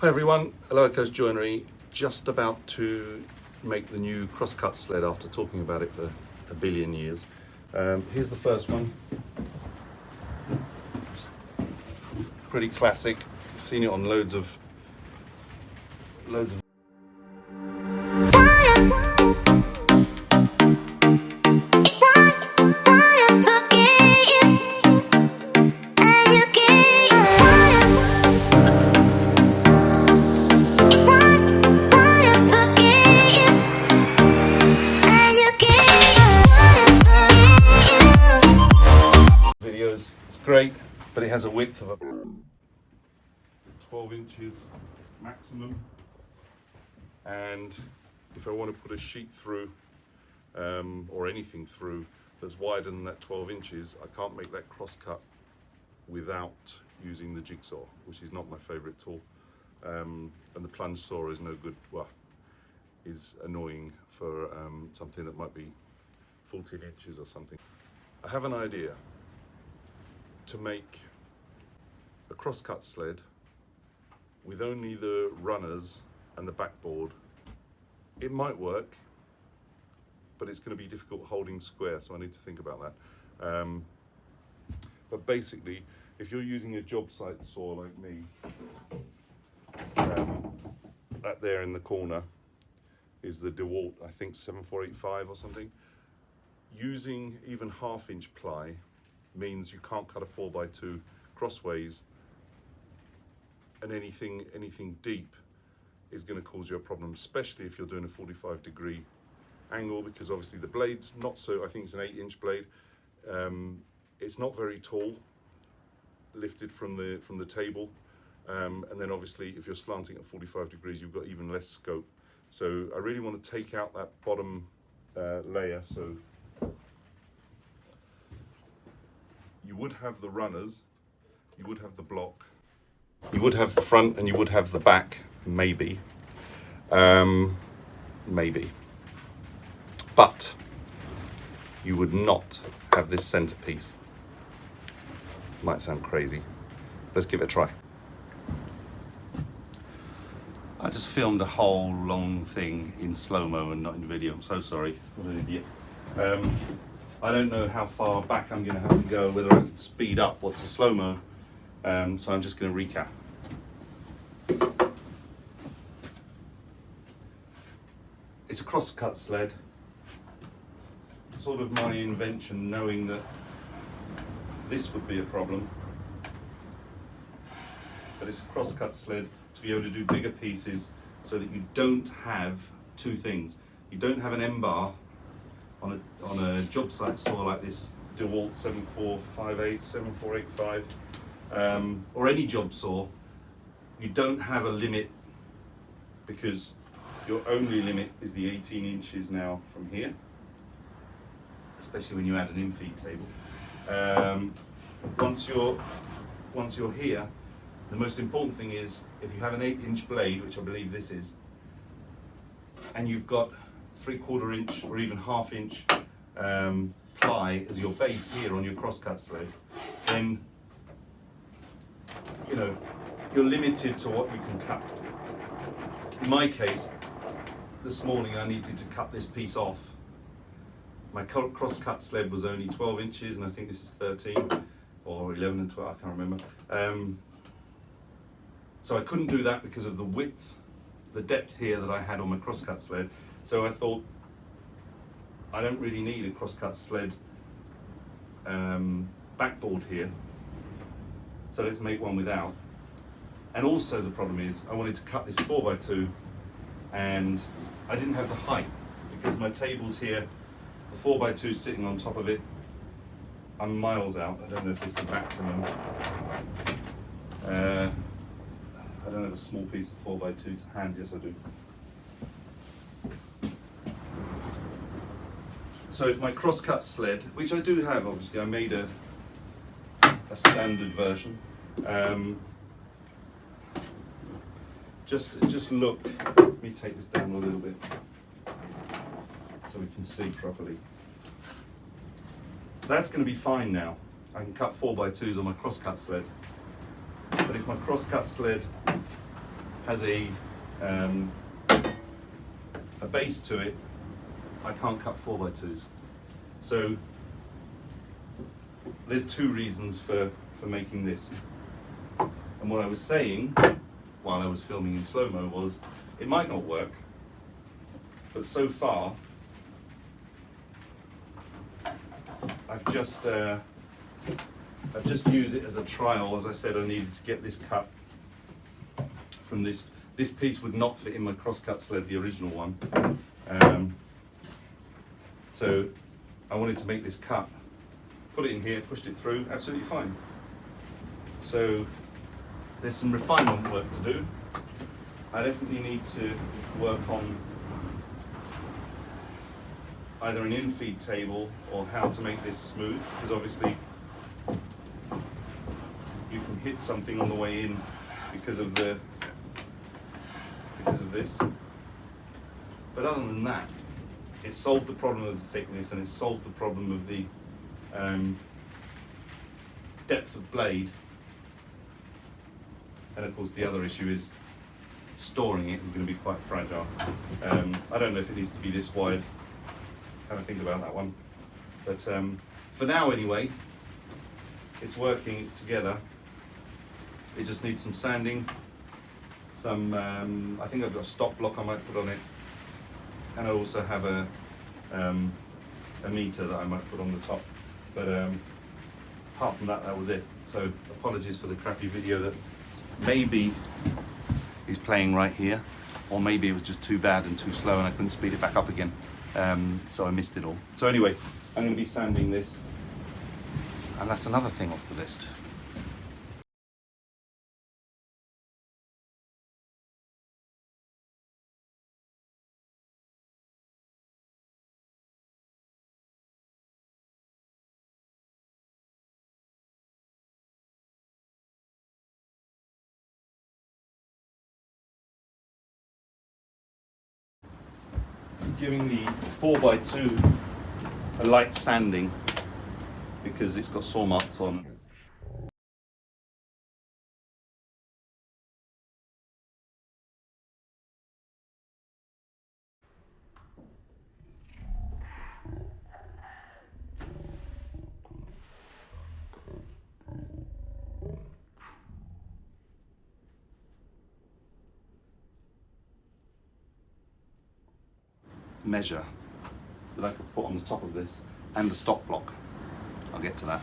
Hi everyone, Aloha Coast Joinery, just about to make the new crosscut sled after talking about it for a billion years. Here's the first one. Pretty classic, you've seen it on loads of videos. It's great, but it has a width of 12 inches maximum, and if I want to put a sheet through or anything through that's wider than that 12 inches, I can't make that crosscut without using the jigsaw, which is not my favourite tool, and the plunge saw is no good, well, is annoying for something that might be 14 inches or something. I have an idea to make a crosscut sled with only the runners and the backboard. It might work, but it's going to be difficult holding square, so I need to think about that. But basically, if you're using a job site saw like me, that there in the corner is the Dewalt, I think 7485 or something. Using even 1/2 inch ply means you can't cut a 4x2 crossways, and anything deep is going to cause you a problem, especially if you're doing a 45-degree angle, because obviously the blade's not so, I think it's an 8-inch blade. It's not very tall, lifted from the table, and then obviously if you're slanting at 45 degrees, you've got even less scope. So I really want to take out that bottom layer. So you would have the runners, you would have the block, you would have the front, and you would have the back, maybe. Maybe. But you would not have this centerpiece. Might sound crazy. Let's give it a try. I just filmed a whole long thing in slow-mo and not in video. I'm so sorry. What an idiot. I don't know how far back I'm going to have to go, whether I can speed up or to slow-mo. So I'm just going to recap. It's a crosscut sled. Sort of my invention, knowing that this would be a problem. But it's a crosscut sled to be able to do bigger pieces so that you don't have two things. You don't have an M-bar on a job site saw like this Dewalt 7458, 7485, or any job saw. You don't have a limit, because your only limit is the 18 inches now from here, especially when you add an infeed table. Once you're here, the most important thing is, if you have an 8-inch blade, which I believe this is, and you've got 3/4 inch or even 1/2 inch ply as your base here on your crosscut sled, then you know you're limited to what you can cut. In my case, this morning I needed to cut this piece off. My crosscut sled was only 12 inches, and I think this is 13 or 11 and 12, I can't remember. So I couldn't do that because of the width, the depth here that I had on my crosscut sled. So I thought, I don't really need a crosscut sled backboard here, so let's make one without. And also the problem is, I wanted to cut this 4x2, and I didn't have the height, because my table's here, the 4x2 sitting on top of it. I'm miles out. I don't know if this is maximum. I don't have a small piece of 4x2 to hand. Yes, I do. So if my crosscut sled, which I do have, obviously, I made a standard version. Just look. Let me take this down a little bit so we can see properly. That's going to be fine now. I can cut 4x2s on my crosscut sled. But if my crosscut sled has a base to it, I can't cut 4x2s. So there's two reasons for making this. And what I was saying while I was filming in slow-mo was, it might not work, but so far I've just used it as a trial. As I said, I needed to get this cut from this. This piece would not fit in my crosscut sled, the original one. So I wanted to make this cut, put it in here, pushed it through, absolutely fine. So there's some refinement work to do. I definitely need to work on either an in-feed table or how to make this smooth, because obviously you can hit something on the way in because of this. But other than that, it solved the problem of the thickness, and it solved the problem of the depth of blade. And of course the other issue is storing it is going to be quite fragile. I don't know if it needs to be this wide. Have a think about that one. But for now anyway, it's working, it's together. It just needs some sanding, some, I think I've got a stop block I might put on it. And I also have a meter that I might put on the top. But apart from that, that was it. So apologies for the crappy video that maybe is playing right here, or maybe it was just too bad and too slow and I couldn't speed it back up again. So I missed it all. So anyway, I'm going to be sanding this, and that's another thing off the list. Giving the 4x2 a light sanding because it's got saw marks on. Measure that I could put on the top of this, and the stop block. I'll get to that.